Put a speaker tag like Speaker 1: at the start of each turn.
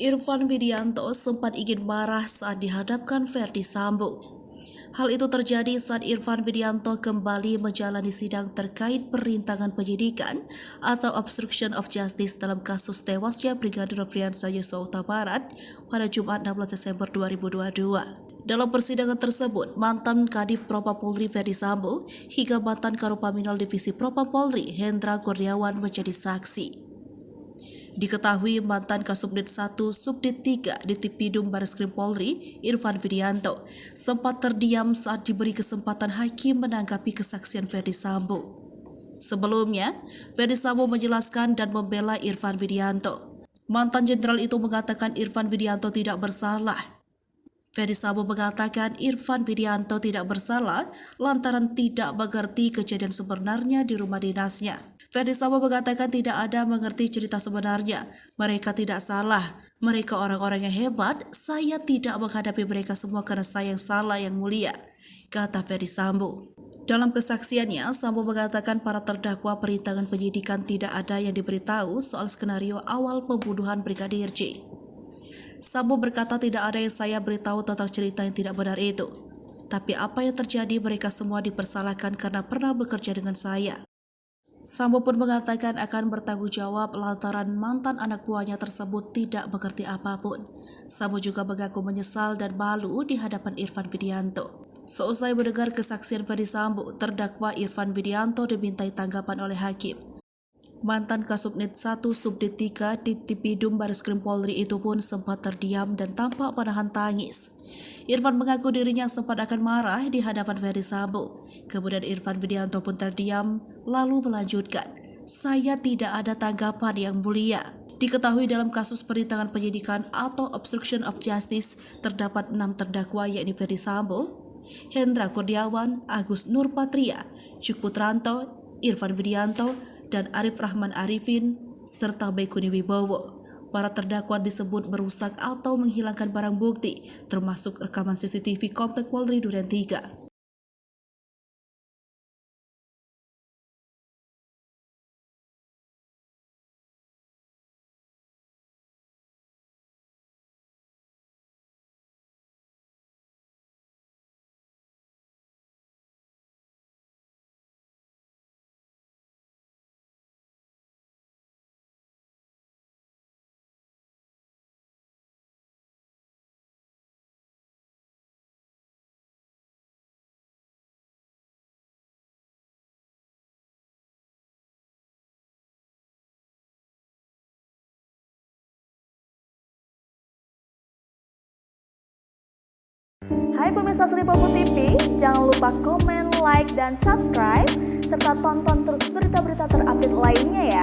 Speaker 1: Irfan Widianto sempat ingin marah saat dihadapkan Verdi Sambo. Hal itu terjadi saat Irfan Widianto kembali menjalani sidang terkait perintangan penyidikan atau obstruction of justice dalam kasus tewasnya Brigadir Nofriansah Yosua Huta Barat pada Jumat 16 Desember 2022. Dalam persidangan tersebut, mantan Kadif Propam Polri Verdi Sambo hingga mantan Karopaminal Divisi Propam Polri Hendra Kurniawan menjadi saksi. Diketahui mantan Kasubdit 1 Subdit 3 di Tipidum Bareskrim Polri, Irfan Widianto, sempat terdiam saat diberi kesempatan hakim menanggapi kesaksian Verdi Sambo. Sebelumnya, Verdi Sambo menjelaskan dan membela Irfan Widianto. Mantan jenderal itu mengatakan Irfan Widianto tidak bersalah. Verdi Sambo mengatakan Irfan Widianto tidak bersalah lantaran tidak mengerti kejadian sebenarnya di rumah dinasnya. Verdi Sambo mengatakan tidak ada mengerti cerita sebenarnya. Mereka tidak salah. Mereka orang-orang yang hebat. Saya tidak menghadapi mereka semua karena saya yang salah yang mulia, kata Verdi Sambo. Dalam kesaksiannya, Sambo mengatakan para terdakwa perintangan penyidikan tidak ada yang diberitahu soal skenario awal pembunuhan Brigadir J. Sambo berkata tidak ada yang saya beritahu tentang cerita yang tidak benar itu. Tapi apa yang terjadi, mereka semua dipersalahkan karena pernah bekerja dengan saya. Sambo pun mengatakan akan bertanggung jawab lantaran mantan anak buahnya tersebut tidak mengerti apapun. Sambo juga mengaku menyesal dan malu di hadapan Irfan Widianto. Seusai mendengar kesaksian Verdi Sambo, terdakwa Irfan Widianto dimintai tanggapan oleh hakim. Mantan Kasubdit 1 Subdit 3 di Tipidum Bareskrim Polri itu pun sempat terdiam dan tampak menahan tangis. Irfan mengaku dirinya sempat akan marah di hadapan Verdi Sambo. Kemudian Irfan Widianto pun terdiam lalu melanjutkan, "Saya tidak ada tanggapan yang mulia." Diketahui dalam kasus perintangan penyidikan atau obstruction of justice terdapat 6 terdakwa yakni Verdi Sambo, Hendra Kurniawan, Agus Nurpatria, Cuk Putranto, Irfan Widianto, dan Arif Rahman Arifin, serta Baikuni Wibowo. Para terdakwa disebut merusak atau menghilangkan barang bukti, termasuk rekaman CCTV Komplek Polri Duren 3.
Speaker 2: Hai pemirsa Sri Popo TV, jangan lupa komen, like, dan subscribe, serta tonton terus berita-berita terupdate lainnya ya.